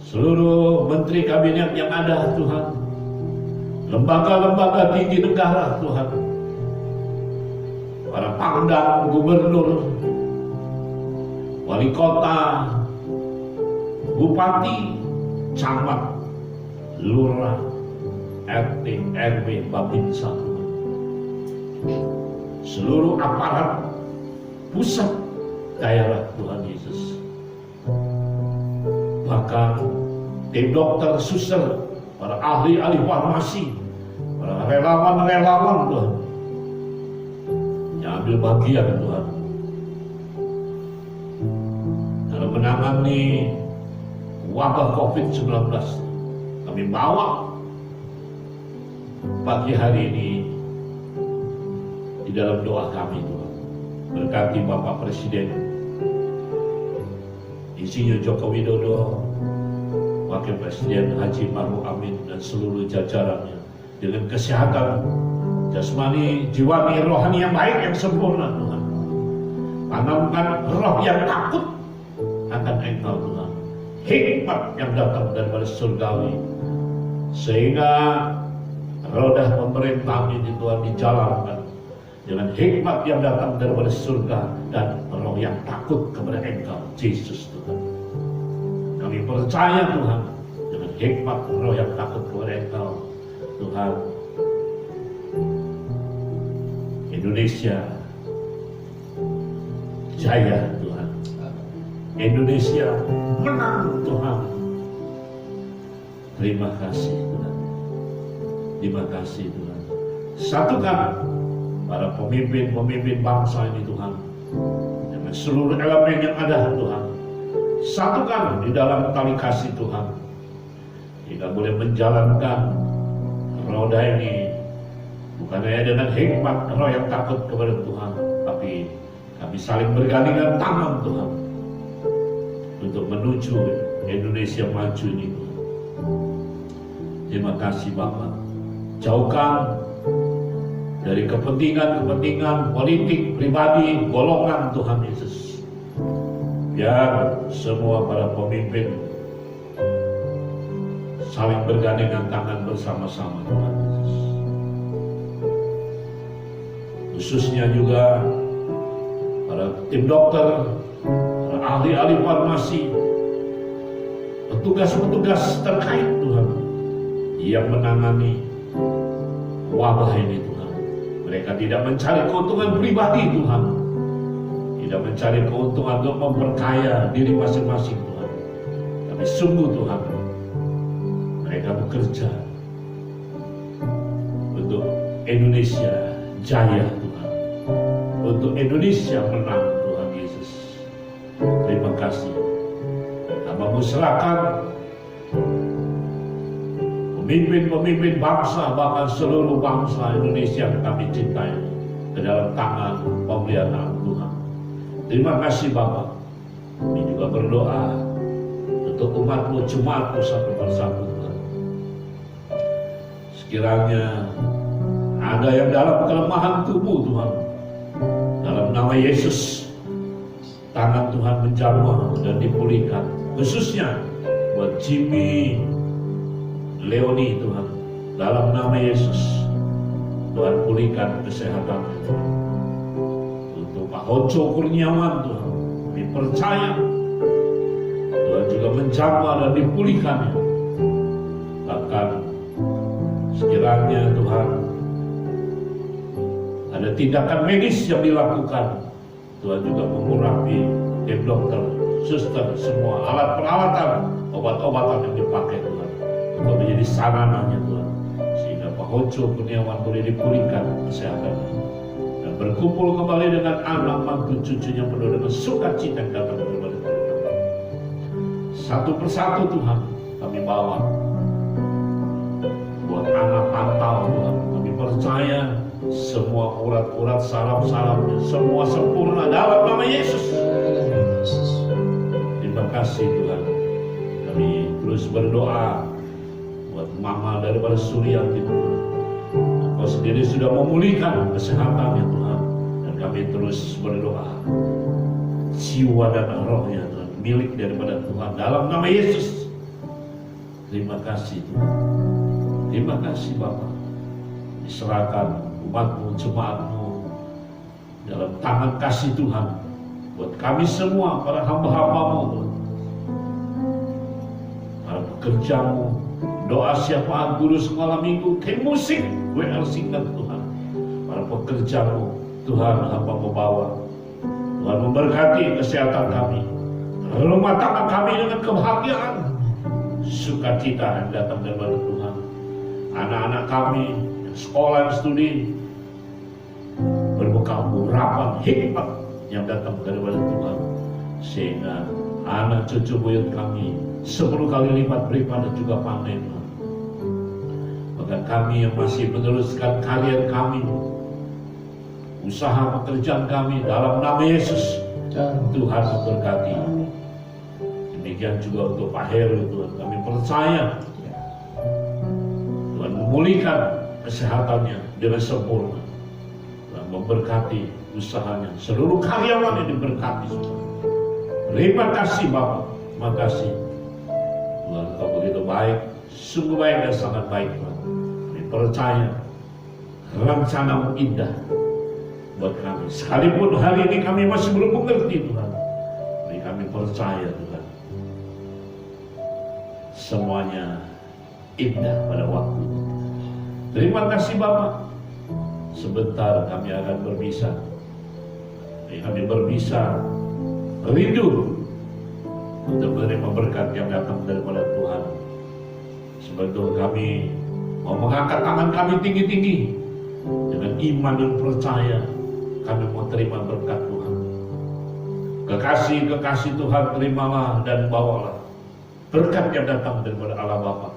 S3: seluruh menteri kabinet yang ada Tuhan, lembaga-lembaga tinggi negara Tuhan, para pangdam, gubernur, wali kota, bupati, camat, lurah, RT, RW, Babinsa, seluruh aparat pusat daerah Tuhan Yesus, bahkan tim dokter, suster, para ahli-ahli farmasi, para relawan-relawan Tuhan, yang ambil bagian Tuhan dalam menangani wabah COVID-19. Kami bawa pagi hari ini di dalam doa kami Tuhan. Berkati Bapak Presiden Insinyur Joko Widodo, Wakil Presiden Haji Maruf Amin dan seluruh jajarannya dengan kesehatan jasmani, jiwani, rohani yang baik, yang sempurna Tuhan. Tanamkan roh yang takut akan Engkau Tuhan, hikmat yang datang daripada surgawi, sehingga roda pemerintahan ini Tuhan dijalankan dengan hikmat yang datang daripada surga dan roh yang takut kepada Engkau Yesus Tuhan. Kami percaya Tuhan dengan hikmat roh yang takut kepada Engkau Tuhan. Indonesia jaya Tuhan. Indonesia menang Tuhan. Terima kasih Tuhan. Terima kasih Tuhan. Satukan para pemimpin-pemimpin bangsa ini Tuhan, dengan seluruh elemen yang ada Tuhan. Satukan di dalam tali kasih Tuhan, hingga boleh menjalankan roda ini bukan hanya dengan hikmat roh yang takut kepada Tuhan, tapi kami saling bergandengan tangan Tuhan untuk menuju Indonesia maju ini Tuhan. Terima kasih Bapak. Jauhkan dari kepentingan politik, pribadi, golongan Tuhan Yesus. Biar semua para pemimpin saling bergandengan tangan bersama-sama Tuhan Yesus. Khususnya juga para tim dokter, para ahli-ahli farmasi, petugas-petugas terkait Tuhan yang menangani wabah ini Tuhan. Mereka tidak mencari keuntungan pribadi Tuhan, tidak mencari keuntungan untuk memperkaya diri masing-masing Tuhan, tapi sungguh Tuhan mereka bekerja untuk Indonesia jaya Tuhan, untuk Indonesia menang Tuhan Yesus. Terima kasih. Hamba-Mu serahkan pemimpin-pemimpin bangsa, bahkan seluruh bangsa Indonesia yang kami cintai, ke dalam tangan pemeliharaan Tuhan. Terima kasih Bapak. Kami juga berdoa untuk umat-Mu, jemaat-Mu satu persatu Tuhan. Sekiranya ada yang dalam kelemahan tubuh Tuhan, dalam nama Yesus, tangan Tuhan menjamah dan dipulihkan. Khususnya buat Jimmy Leoni Tuhan, dalam nama Yesus Tuhan pulihkan kesehatan. Untuk Pak Hojo Kurniawan Tuhan, kami percaya Tuhan juga menjamah dan dipulihkannya. Bahkan sekiranya Tuhan ada tindakan medis yang dilakukan, Tuhan juga mengurapi tim dokter, suster, semua alat peralatan, obat-obatan yang dipakai Tuhan, untuk menjadi sarananya Tuhan, sehingga Pak Hojo Kurniawan boleh dipulihkan kesehatan dan berkumpul kembali dengan anak, mantu, cucunya penuh dengan sukacita yang datang kepada Tuhan. Satu persatu Tuhan kami bawa buat anak pantau Tuhan. Kami percaya semua urat-urat saraf-sarafnya semua sempurna dalam nama Yesus. Terima kasih Tuhan. Kami terus berdoa buat mama daripada Suryanti Tuhan. Engkau sendiri sudah memulihkan kesehatannya Tuhan, dan kami terus berdoa jiwa dan rohnya Tuhan milik daripada Tuhan dalam nama Yesus. Terima kasih Tuhan. Terima kasih Bapak. Diserahkan umat-Mu, jemaat-Mu dalam tangan kasih Tuhan buat kami semua, para hamba-hamba-Mu Tuhan, para pekerja-Mu, doa siapaan, guru sekolah minggu, tim musik, WL singkat Tuhan, para pekerja-Mu Tuhan, hamba-Mu bawa. Tuhan memberkati kesehatan kami, rumah tangga kami dengan kebahagiaan, sukacita yang datang dari Tuhan. Anak-anak kami yang sekolah, yang studi, berbekal urapan hikmat yang datang daripada Tuhan, sehingga anak cucu buyut kami 10 kali lipat beribadah juga panen. Bahkan kami yang masih meneruskan karir kami, usaha pekerjaan kami dalam nama Yesus, Tuhan memberkati. Demikian juga untuk Pak Heru Tuhan, kami percaya Tuhan memulihkan kesehatannya dengan sempurna. Tuhan memberkati usahanya, seluruh karyawan yang diberkati semua. Terima kasih Bapak, terima kasih Tuhan, Kau begitu baik, sungguh baik dan sangat baik Tuhan. Kami percaya rencana-Mu indah buat kami. Sekalipun hari ini kami masih belum mengerti Tuhan, tapi kami percaya Tuhan, semuanya indah pada waktu. Terima kasih Bapak. Sebentar kami akan berpisah. Kami berpisah rindu untuk menerima berkat yang datang daripada Tuhan. Sebetulnya kami mau mengangkat tangan kami tinggi-tinggi dengan iman dan percaya. Kami mau terima berkat Tuhan. Kekasih-kekasih Tuhan, terimalah dan bawalah berkat yang datang daripada Allah Bapa,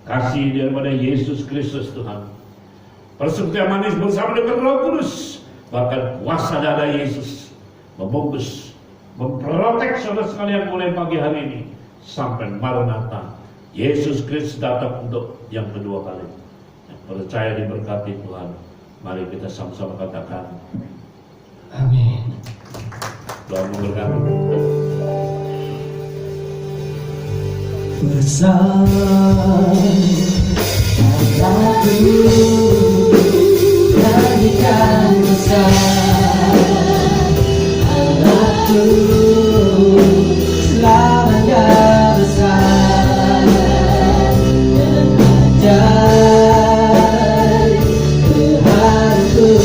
S3: kasih daripada Yesus Kristus Tuhan, persekutuan manis bersama dengan Roh Kudus, bahkan kuasa darah Yesus membungkus, memprotek saudara sekalian mulai pagi hari ini sampai Maranatha. Yesus Kristus datang untuk yang kedua kali. Yang percaya diberkati Tuhan, mari kita sama-sama katakan
S2: Amin.
S3: Tuhan memberkati.
S2: Bersamaku nyanyikan besar anakku, selamanya besar dan ajaib Tuhanku.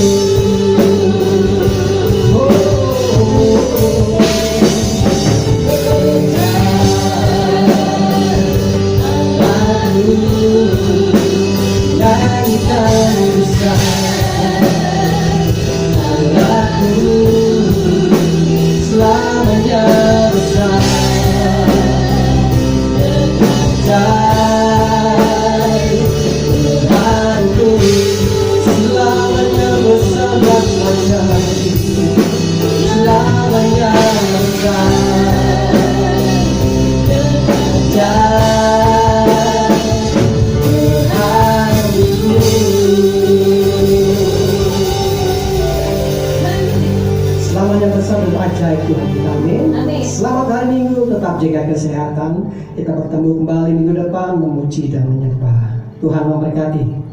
S2: Tuhan kita, amin. Selamat hari Minggu, tetap jaga kesehatan. Kita bertemu kembali minggu depan memuji dan menyembah. Tuhan memberkati.